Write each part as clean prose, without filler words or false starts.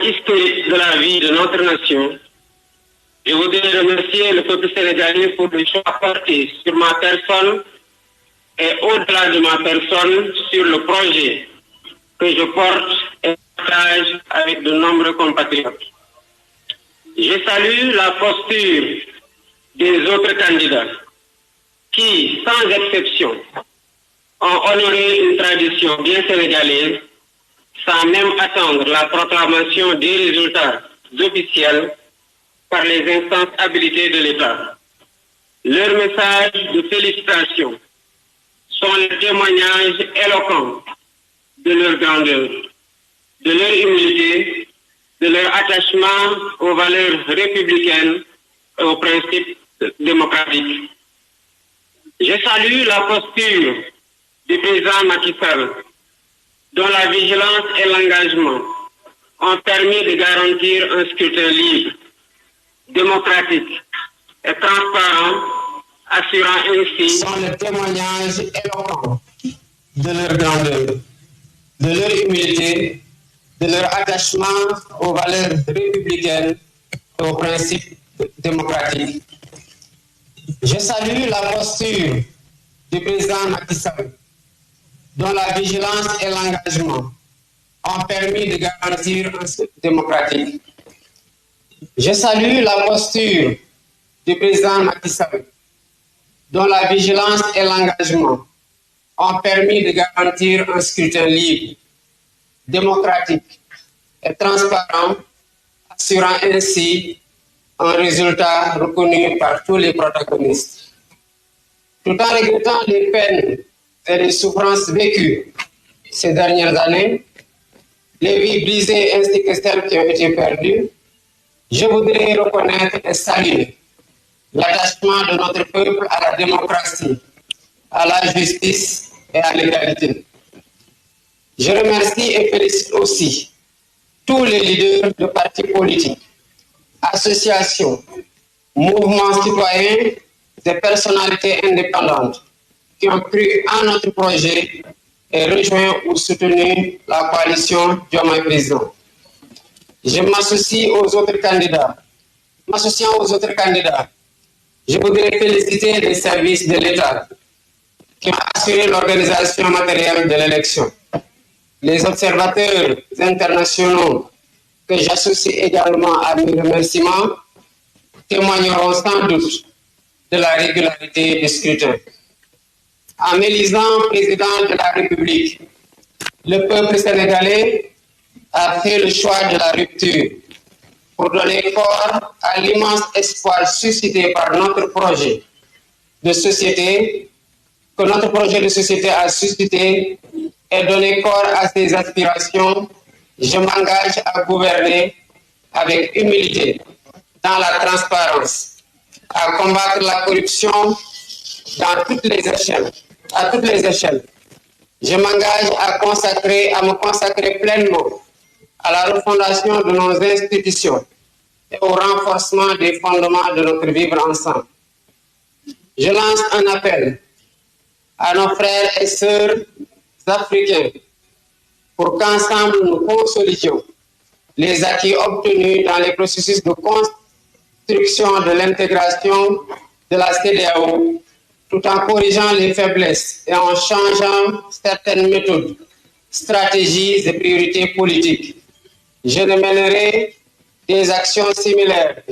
historique de la vie de notre nation, je voudrais remercier le peuple sénégalais pour le choix porté sur ma personne et au-delà de ma personne sur le projet que je porte et partage avec de nombreux compatriotes. Je salue la posture des autres candidats qui, sans exception, ont honoré une tradition bien sénégalaise sans même attendre la proclamation des résultats officiels par les instances habilitées de l'État. Leurs messages de félicitations sont les témoignages éloquents de leur grandeur, de leur humilité, de leur attachement aux valeurs républicaines et aux principes démocratiques. Je salue la posture du président Macky Sall, dont la vigilance et l'engagement ont permis de garantir un scrutin libre, démocratique et transparent, assurant ainsi sont les témoignages éloquents de leur grandeur, de leur humilité, de leur attachement aux valeurs républicaines et aux principes démocratiques. Je salue la posture du président Macky Sall, dont la vigilance et l'engagement ont permis de garantir un scrutin démocratique. Je salue la posture du président Macky Sall, dont la vigilance et l'engagement ont permis de garantir un scrutin libre, démocratique et transparent, assurant ainsi un résultat reconnu par tous les protagonistes. Tout en regrettant les peines et les souffrances vécues ces dernières années, les vies brisées ainsi que celles qui ont été perdues, je voudrais reconnaître et saluer l'attachement de notre peuple à la démocratie, à la justice et à l'égalité. Je remercie et félicite aussi tous les leaders de partis politiques, associations, mouvements citoyens et personnalités indépendantes qui ont cru en notre projet et rejoint ou soutenu la coalition Diomaye Président. Je m'associe aux autres candidats. M'associant aux autres candidats, je voudrais féliciter les services de l'État qui ont assuré l'organisation matérielle de l'élection. Les observateurs internationaux que j'associe également à mes remerciements témoigneront sans doute de la régularité du scrutin. En m'élisant président de la République, le peuple sénégalais a fait le choix de la rupture pour donner corps à l'immense espoir suscité par notre projet de société, que notre projet de société a suscité et donner corps à ses aspirations. Je m'engage à gouverner avec humilité, dans la transparence, à combattre la corruption dans toutes les échelles, à toutes les échelles. Je m'engage à me consacrer pleinement à la refondation de nos institutions et au renforcement des fondements de notre vivre ensemble. Je lance un appel à nos frères et sœurs africains pour qu'ensemble nous consolidions les acquis obtenus dans les processus de construction de l'intégration de la CEDEAO, tout en corrigeant les faiblesses et en changeant certaines méthodes, stratégies et priorités politiques. Je mènerai des actions similaires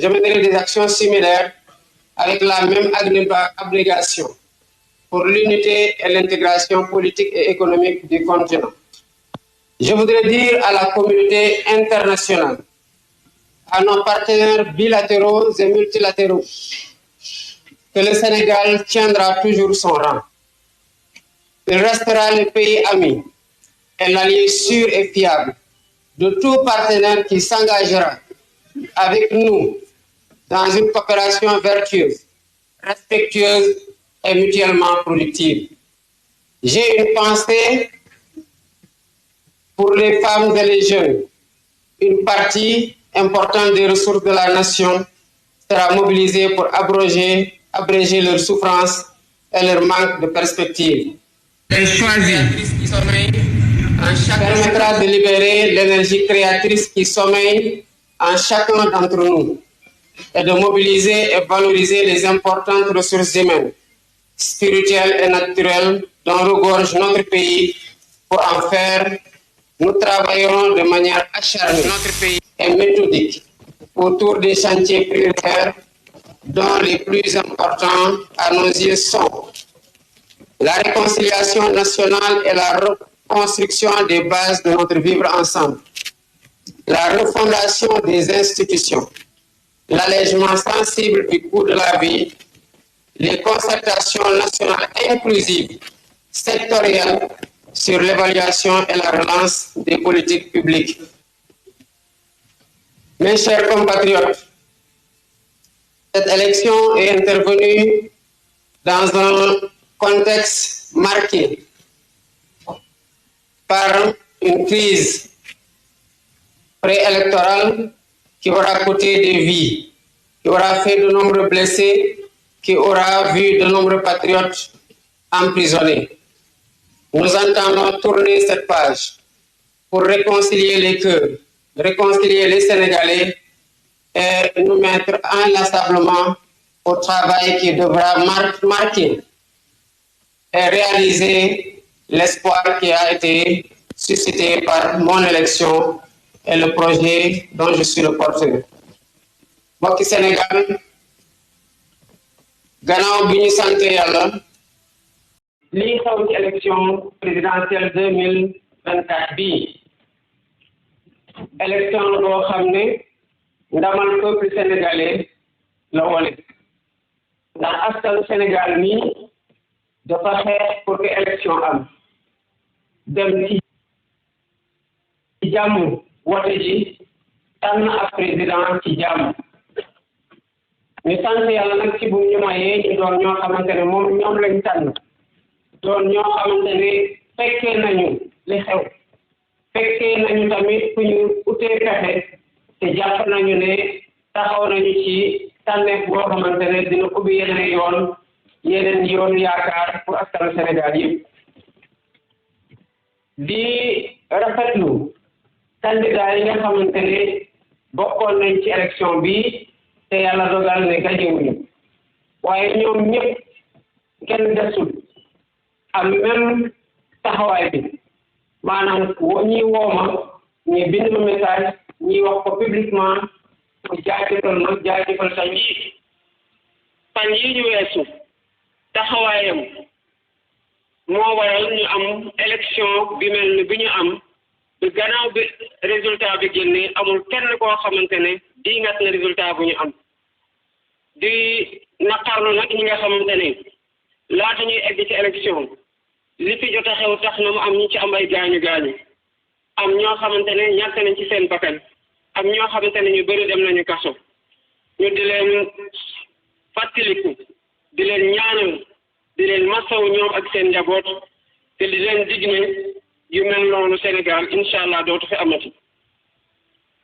avec la même abnégation pour l'unité et l'intégration politique et économique du continent. Je voudrais dire à la communauté internationale, à nos partenaires bilatéraux et multilatéraux, que le Sénégal tiendra toujours son rang. Il restera le pays ami et l'allié sûr et fiable de tout partenaire qui s'engagera avec nous dans une coopération vertueuse, respectueuse et mutuellement productive. J'ai une pensée pour les femmes et les jeunes. Une partie importante des ressources de la nation sera mobilisée pour abréger leurs souffrances et leur manque de perspective. J'ai choisi permettra de libérer l'énergie créatrice qui sommeille en chacun d'entre nous et de mobiliser et valoriser les importantes ressources humaines, spirituelles et naturelles dont regorge notre pays pour en faire. Nous travaillerons de manière acharnée et méthodique autour des chantiers prioritaires dont les plus importants à nos yeux sont la réconciliation nationale et la reconstruction des bases de notre vivre ensemble, la refondation des institutions, l'allègement sensible du coût de la vie, les concertations nationales inclusives, sectorielles sur l'évaluation et la relance des politiques publiques. Mes chers compatriotes, cette élection est intervenue dans un contexte marqué par une crise préélectorale qui aura coûté des vies, qui aura fait de nombreux blessés, qui aura vu de nombreux patriotes emprisonnés. Nous entendons tourner cette page pour réconcilier les cœurs, réconcilier les Sénégalais et nous mettre inlassablement au travail qui devra marquer et réaliser l'espoir qui a été suscité par mon élection et le projet dont je suis le porteur. Mbokki Sénégal gannaaw bi ñu sant Yàlla lii xew ci élection présidentielle 2024 bii élection boo xam ne ndamal peuple sénégalais la wone ndax askanu Sénégal mi dafa xeex pour que élection am dem ci jàmm wote ji tànn ab président ci jàmm ñu sant Yàlla nag ci bu ñu mayee ñu doon ñoo xamante ne ñoom lañ tànn doon ñoo xamante ne fekkee nañu li xew fekkee nañu tamit fu ñu utee pexe te jàpp nañu ne taxaw nañu ci tànneef boo xamante ne dina ubbi yeneen yoon yaakaar pour askanu Sénégal yëpp di rafetlu candidat yi nga xamante ne bokkoon nañ ci élection bi te Yàlla dogal ne gañewuñu waaye ñoom ñëpp kenn desul am même taxawaay bi maanaam ñi wooma ñi bind ma message ñi wax ko publiquement pour jaajëfal sa njiit fan yi ñu weesu taxawaayam moo waral ñu am élection bi mel ni bi ñu am bi gannaaw bi résultat bi génnee amul kenn koo xamante ne di ngat na résultat bu ñu am di naqarlu nag ñi nga xamante ne laata ñuy egg ci élection li fi jot a xew tax na mu am ñu ci am ay gaañu am ñoo xamante ne ñàkk nañ ci seen bakkan am ñoo xamante ne ñu bëri dem nañu kaso ñu di leen fàttaliku di leen ñaanal di leen masaw ñoom ak seen njaboot te di leen dig ne yu mel noonu Sénégal incha allah dootu fi amati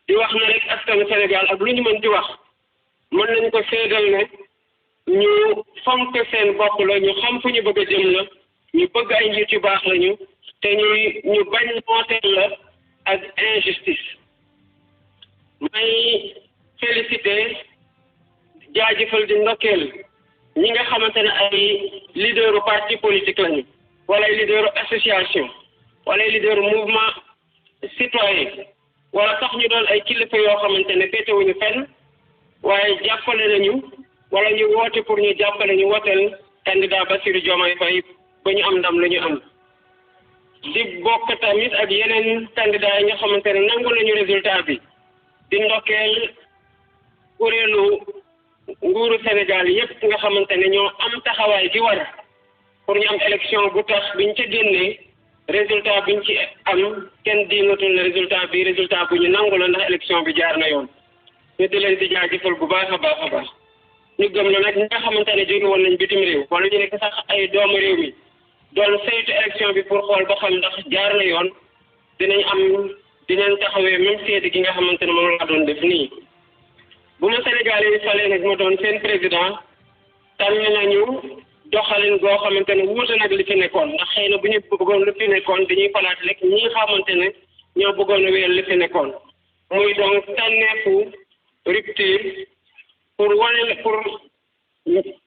di wax na rek askanu Sénégal ak lu ñu mën di wax mën nañ ko seedal ne ñu fonk seen bopp la ñu xam fu ñu bëgg a jëm la ñu bëgg ay njiit yu baax lañu te ñu bañ mooteel la ak injustice may félicité jaajëfal di ndokkeel ñi nga xamante ne ay leaderu parti politique lañu wala ay leaderu association wala ay leaderu mouvement citoyen wala sax ñu doon ay kilifa yoo xamante ne féetewuñu fenn waaye jàppale nañu wala ñu woote pour ñu jàppale ñu woteel candidat Bassirou Diomaye Faye ba ñu am ndam la ñu am di bokk tamit ak yeneen candidat yi nga xamante ne nangu nañu résultat bi di ndokkeel kuréelu nguuru Sénégal yépp nga xamante ne ñoo am taxawaay gi war pour ñu am élection bu tax biñ ca génnee résultat biñ ci am kenn diingatul ne résultat bu ñu nangu la ndax élection bi jaar na yoon ñu di leen di jaajëfal bu baax a baax ñu gëm la nag ñi nga xamante ne jóge woon nañ bitim réew wala ñu nekk sax ay doomu réew mi doon saytu élection bi pour xool ba xam ndax jaar na yoon dinañ taxawee même seede gi nga xamante ne moom laa doon def nii bu ma Sénégal yi falee nag ma doon seen président tànn nañu doxalin goo xamante ne wuute nag li fi nekkoon ndax xëy na bu ñu bëggoon li fi nekkoon dañuy falaat rek ñi nga xamante ne ñoo bëggoon a wéyal li fi nekkoon muy donc tànneefu rupture pour wane pour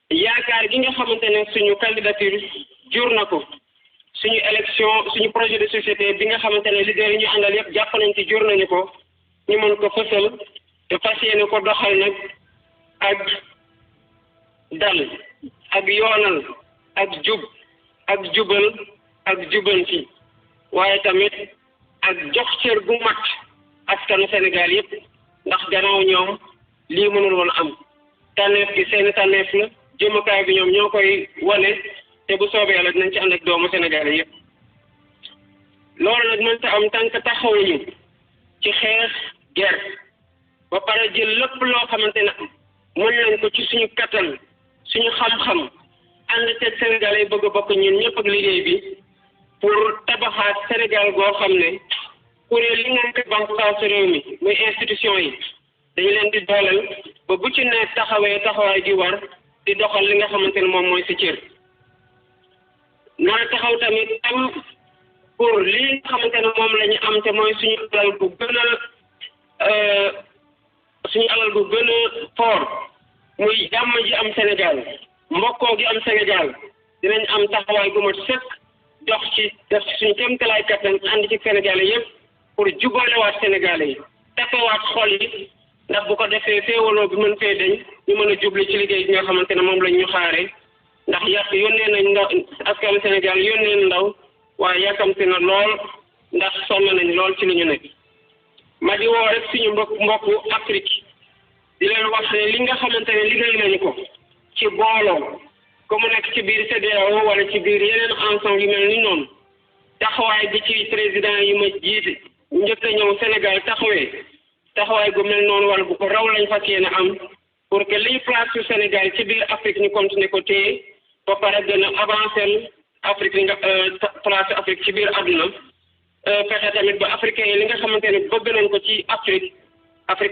yaakaar gi nga xamante ne suñu candidature jur na ko suñu élection suñu projet de société bi nga xamante ne leader yi ñu àndal yëpp jàpp nañ ci jur nañu ko ñu mën ko fësal te fas yéene ko doxal nag ak dal ak yoonal ak jub ak jubal ak jubanti waaye tamit ak jox cër gu mat askanu Sénégal yëpp ndax gannaaw ñoom lii mënul woon am tànneef gi seeni tànneef la jëmukaay bi ñoom ñoo koy wane te bu soobee yàlla dinañ ci ànd ak doomu Sénégal yëpp loolu nag mënta am tànk taxawuñu ci xeex guerre ba pare jël lépp loo xamante ne mën nañ ko ci suñu kattan suñu xam-xam ànd teg Sénégal yi bëgg a bokk ñun ñëpp ak liggéey bi pour tabaxaat Sénégal goo xam ne kuréel li ngeen ko banqaasu réew mi muy institution yi dañu leen di dooleel ba bu ci ne taxawee taxawaay di war di doxal li nga xamante ne moom mooy si cër naa taxaw tamit am pour li nga xamante ne moom la ñu am te mooy suñu alal bu gën a fort muy jàmm ji am Sénégal mbokkoo gi am Sénégal dinañ am taxawaay gu mat sëkk dox ci def ci suñu kéemtalaay kattan ànd ci Sénégalais yëpp pour jubalewaat Sénégalais yi takkawaat xol yi ndax bu ko defee féewaloo bi mën fee dañ ñu mën a jubli ci liggéey bi nga xamante ne moom lañ ñu xaare ndax yàq yónnee nañ ndaw askanu Sénégal yónnee na ndaw waaye yàkkamte na lool ndax sonn nañ lool ci li ñu nekk ma di woo rek suñu mbokku Afrique di leen wax ne li nga xamante ne liggéey nañu ko ci booloo ko mu nekk ci biir CEDEAO wala ci biir yeneen ensemble yu mel ni noonu taxawaay bi ci président yi ma jiite njëkk a ñëw Sénégal taxawaay gu mel noonu wala bu ko raw lañ fas yéene am pour que liy place su Sénégal ci biir Afrique ñu continuer ko téye ba pare gën a avancer Afrique nga place Afrique ci biir àdduna fexe tamit ba africain yi li nga xamante ne bëgg nañ ko ci Afrique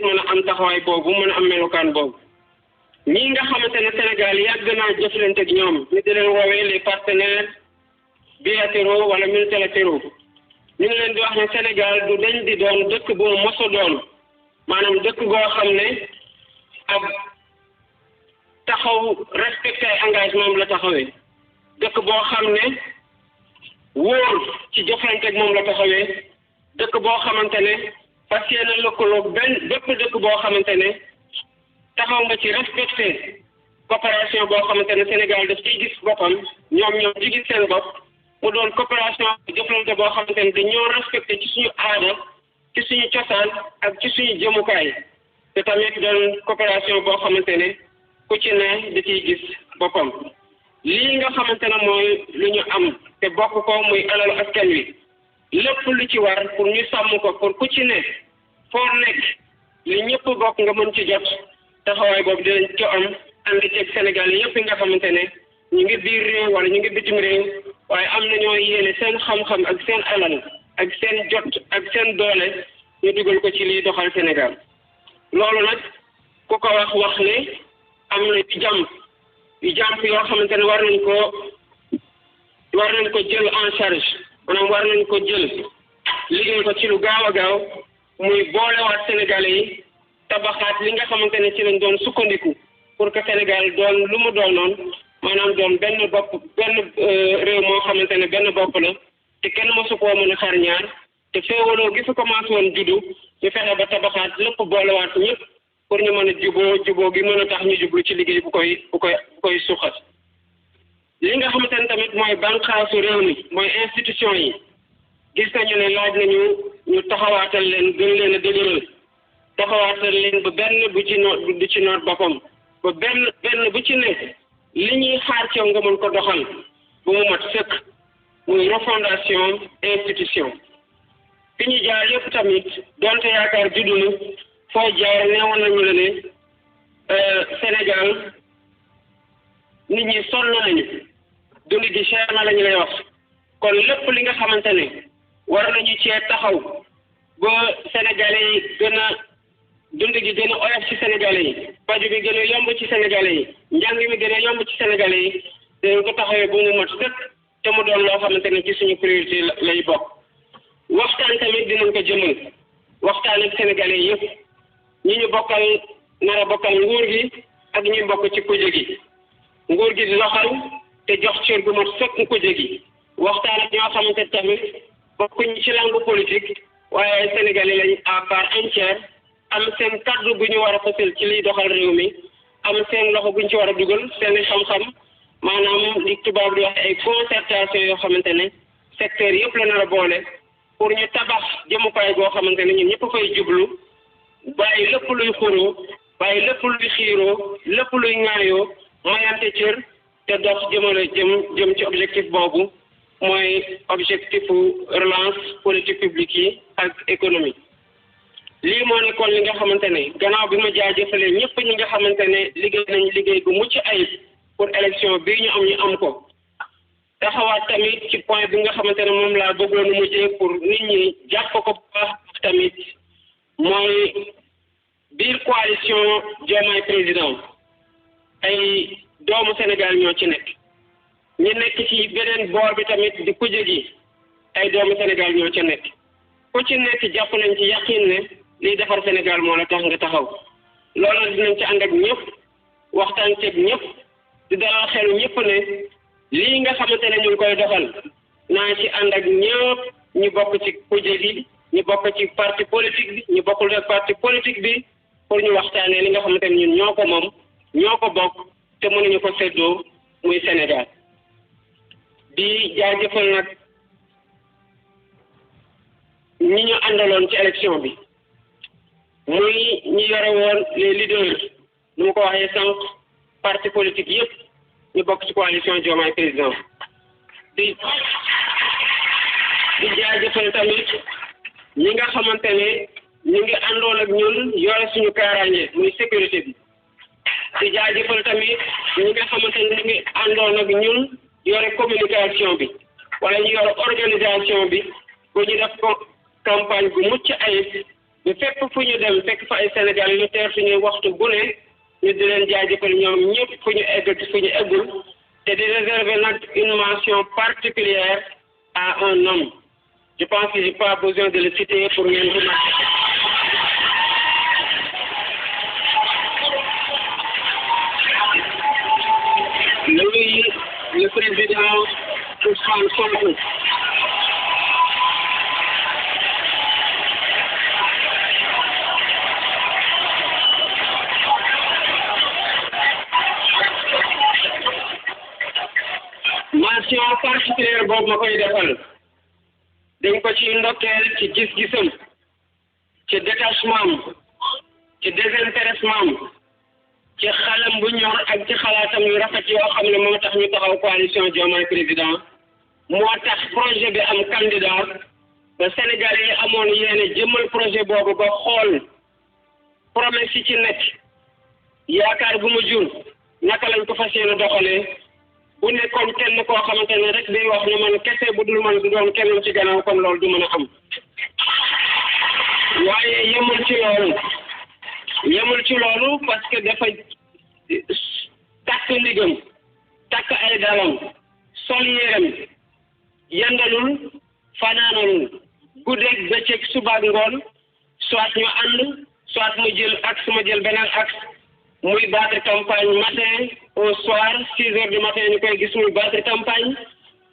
mën a am taxawaay boobu mën a am melokaan boobu ñi nga xamante ne Sénégal yàgg naa jëflante ak ñoom ñu di leen woowee les partenaires bilatéraux wala multilatéraux ñu ngi leen di wax ne Sénégal du dañ di doon dëkk bu mu mos a doon maanaam dëkk goo xam ne ab taxaw respecté ay engagement la taxawee dëkk boo xam ne wóor ci jëflante ak moom la taxawee dëkk boo xamante ne fas yéene lëkkaloo bépp dëkk boo xamante ne taxaw nga ci respecté coopération boo xamante ne Sénégal daf ciy gis boppam ñoom di gis seen bopp mu doon coopération jëflante boo xamante ne dañoo respecté ci suñu aada ci suñu cosaan ak ci suñu jëmukaay te tamit doon coopération boo xamante ne ku ci ne da ciy gis boppam lii nga xamante ne mooy lu ñu am te bokk ko muy alalu askan wi lépp lu ci war pour ñu sàmm ko pour ku ci ne foo nekk li ñëpp bokk nga mën ci jot taxawaay boobu dinañ ko am ànd ceeg Sénégal yëpp nga xamante ne ñu ngi biir réew wala ñu ngi bitim réew waaye am na ñoo yéene seen xam-xam ak seen alal ak seen jot ak seen doole ñu dugal ko ci liy doxal Sénégal loolu nag ku ko wax ne am na yu jàmp yoo xamante ne war nañ ko jël en charge maanaam war nañ ko jël liggéey ko ci lu gaaw a gaaw muy boolewaat Sénégalais yi tabaxaat li nga xamante ne ci lañ doon sukkandiku pour que Sénégal doon lu mu doonoon maanaam doon benn réew moo xamante ne benn bopp la te kenn mosu koo mën a xar ñaar te féewaloo gi fi commencé woon juddu ñu fexe ba tabaxaat lépp boolewaat ñëpp pour ñu mën a juboo gi mën a tax ñu jublu ci liggéey bu koy suuxat li nga xamante ne tamit mooy bànqaasu réew mi mooy institution yi gis nañu ne laaj nañu ñu taxawaatal leen gën leen a dëgëral taxawaatal leen ba benn bu ci noot boppam ba benn bu ci ne li ñuy xaar ci nga mën ko doxal bu mu mat sëkk muy refondation institution fi ñu jaar yëpp tamit donte yaakaar juddu na foo jaar neewoon nañu la ne Sénégal nit ñi sonn nañu dund gi cher na la ñu lay wax kon lépp li nga xamante ne war nañu cee taxaw ba Sénégalais yi gën a dund gi gën a oyof ci Sénégalais yi paju bi gën a yomb ci Sénégalais yi njàng mi gën a yomb ci Sénégalais yi dinañ ko taxawee bu mu mat sëkk te mu doon loo xamante ne ci suñu priorité lay bokk. waxtaan tamit dinañ ko jëmal waxtaan ak sénégalais yëpp ñi ñu bokkal nar a bokkal nguur gi ak ñi bokk ci kuje gi nguur gi di doxal te jox cër gu mat sëkk kuje gi waxtaan ak ñoo xamante tamit bokkuñ ci langue politique waaye sénégalais lañ à part entière am seen kaddu bu ñu war a fësal ci liy doxal réew mi am seen loxo bu ñu ci war a dugal seen xam-xam maanaam li tubaab di wax ay concertation yoo xamante ne secteur yëpp la nar a boole pour ñu tabax jëmukaay goo xamante ne ñun ñëpp fay jublu bàyyi lépp luy xuroo bàyyi lépp luy xiiroo lépp luy ŋaayoo mayante cër te dox jëm ci objectif boobu mooy objectifu relance politique publique yi ak économie. lii moo nekkoon li nga xamante ne gannaaw bi ma jaajëfalee ñëpp ñi nga xamante ne liggéey nañu liggéey bu mucc ayib pour élection bii ñu am ko taxawaat tamit ci point bi nga xamante ne moom laa bëggoon mujjee pour nit ñi jàpp ko bu baax tamit mooy biir coalition Diomaye président ay doomu Sénégal ñoo ci nekk ñi nekk ci beneen boor bi tamit di kuje gi ay doomu Sénégal ñoo ci nekk ku ci nekk jàpp nañ ci yaqin ne liy defar Sénégal moo la tax nga taxaw loolu dinañ ci ànd ak ñëpp waxtaan ceeg ñëpp di dalal xelu ñëpp ne lii nga xamante ne ñu ngi koy doxal naa ci ànd ak ñëpp ñu bokk ci kuje gi ñu bokk ci parti politique bi ñu bokkul ak parti politique bi pour ñu waxtaanee li nga xamante ne ñun ñoo ko moom ñoo ko bokk te mënuñu ko séddoo muy Sénégal di jaajëfal nag ñi ñu àndaloon ci élection bi muy ñi yore woon les leaders nu mu ko waxee sànq parti politique yëpp ñu bokk ci coalition Diomaye président di jaajëfal tamit ñi nga xamante ne ñu ngi àndoon ak ñun yore suñu kaaraange muy sécurité bi di jaajëfal tamit ñi nga xamante ne ñu ngi àndoon ak ñun yore communication bi wala ñu yore organisation bi bu ñu def ko campagne bu mucc ayib bu fekk fu ñu dem fekk fa ay Sénégal ñu teer suñuy waxtu bu ne ñu di leen jaajëfal ñoom ñëpp fu ñu egg fu ñu eggul te di réserver nag une mention particulière à un homme je pense que j'ai pas besoin de le citer pour ngeen remarquer. Lui, le président Ousmane Sonko. mention particulière boobu ma koy defal dañ ko ci ndokkeel ci gis-gisam ci détachement ci désintéressement ci xalam bu ñor ak ci xalaatam yu rafet yoo xam ne moo tax ñu taxaw coalition Diomaye président moo tax projet bi am candidat ba Sénégalais yi amoon yéene jëmmal projet boobu ba xool promesse yi ci nekk yaakaar bu mu jur naka lañ ko fas yéene doxalee bu nekkoon kenn koo xamante ne rek day wax ne man kese bu dul man du doon kenn ci gannaaw kon loolu du mën a am waaye yemul ci loolu parce que dafa takk ndigam takk ay dalam sol yéram yendalul fanaanalul guddeeg bëccëg suba ak ngoon soit ñu ànd soit mu jël axe ma jël beneen axe muy battre campagne matin au soir 6 heures du matin ñu koy gis muy battre campagne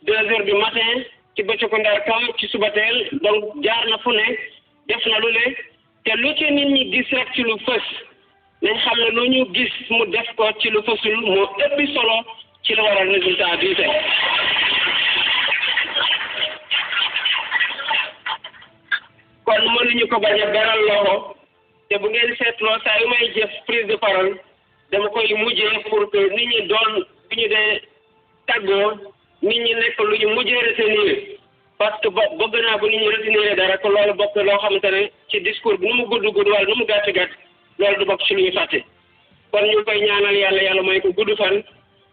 2 heures du matin ci bëccëgu ndar kam ci suba teel donc jaar na fu ne def na lu ne te lu ci nit ñi gis rek ci lu fës nañ xam ne lu ñu gis mu def ko ci lu fësul moo ëppi solo ci la waral résultat bii tey kon mënuñu ko bañ a beral loxo te bu ngeen seetloo saa yu may jëf prise de parole dama koy mujjee pour que nit ñi doon bu ñu dee tàggoo nit ñi nekk lu ñu mujjee retenir parce que bëgg naa bu nit ñi retenir dara ko loolu bokk loo xamante ne ci discours bi nu mu gudd wala nu mu gàtt loolu du bokk ci lu ñu fàtte kon ñu koy ñaanal yàlla may ko gudd fan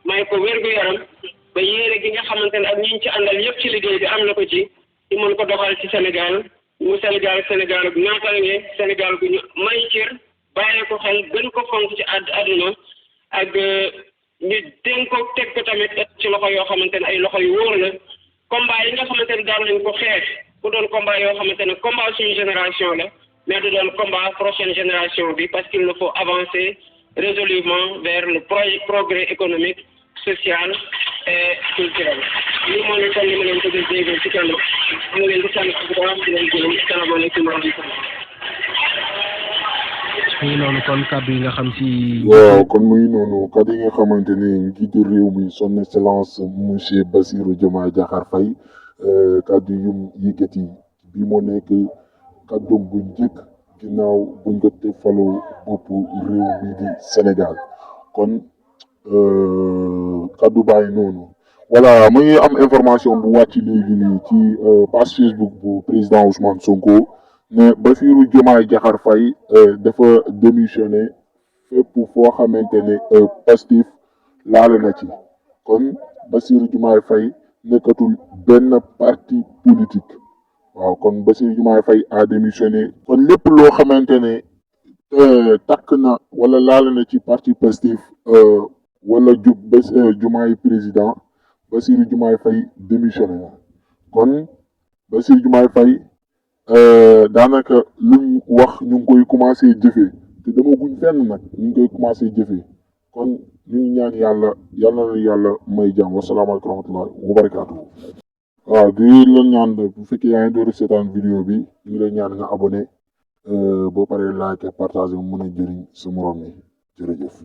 may ko wér-gu-yaram ba yéene gi nga xamante ne ak ñi ñu ci àndal yëpp ci liggéey bi am na ko ci mën ko doxal ci Sénégal mu Sénégal gu naataange Sénégal gu ñu may cër bàyyee ko xel gën ko fonk ci àdduna ak ñu dénk ko teg ko tamit ci loxo yoo xamante ne ay loxo yu wóor la combat yi nga xamante ne daan nañ ko xeex bu doon combat yoo xamante ne combat suñu génération la mais du doon combat prochaine génération bi parce qu'il nous faut avancer résolument vers le progrès économique social et culturel lii moo nekkoon li ma leen ko dégg ci kanam ñu leen di sant bu baax di leen gërëm salaamaaleykum wa rahmatulah. muy noonu kon kàddu yi nga xam ci. waaw kon muy noonu kàddu yi nga xamante ne njiitu réew mi son excellence monsieur Bassirou Diomaye Diakhar Faye kàddu yum yëkkati bi moo nekk kàddoom bu njëkk ginnaaw buñ ko te falu boppu réew mi di Sénégal kon kàddu bàyyi noonu voilà mu ngi am information bu wàcc léegi nii ci page Facebook bu président Ousmane Sonko ne Bassirou Diomaye Diakhar Faye dafa démissionné fépp foo xamante ne Pastef laale na ci kon Bassirou Diomaye Faye nekkatul benn parti politique waaw kon Bassirou Diomaye Faye a démissionné kon lépp loo xamante ne takk na wala laale na ci parti Pastef wala Diomaye président Bassirou Diomaye Faye démissionné na kon Bassirou Diomaye Faye daanaka luñ wax ñu ngi koy commencé jëfee te dama guñ fenn nag ñu ngi koy commencé jëfee kon ñu ngi ñaan yàlla na yàlla may jàmm wasalaamaaleykum wa rahmatulah wa barakaatu. waaw di la ñaan bu fekkee yaa ngi door seetaan vidéo bi ñu ngi lay ñaan nga abonné boo paree like partager mu mën a jëriñ sa morom mi jërëjëf.